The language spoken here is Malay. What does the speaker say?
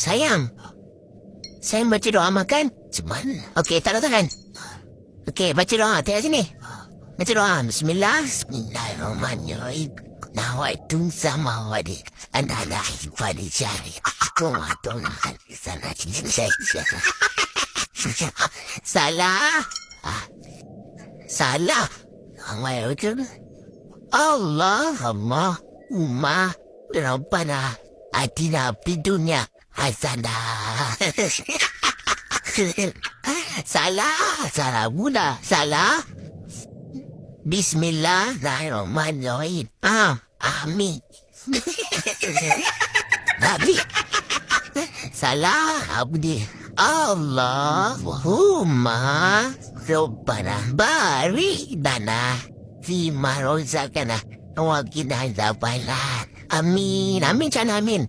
sayang. Sayang baca doa makan. Macam mana? Okey, tak ada tangan. Okey, baca doa. Tengok sini. Baca doa. Bismillah. Bismillahirrahmanirrahim. Nawaitu samawati. Anda lahi pada jari. Kumatun sana. Salah. Salah. Allahumma Rabbana atina fid dunya hasanah. Salah pula. Salah. Bismillahirrahmanirrahim. Amin. Nabi. Salah apa dia? Allahumma Rabbana barik lana fima razaqtana wa qina adzabannar. Amin. Amin, macam mana amin?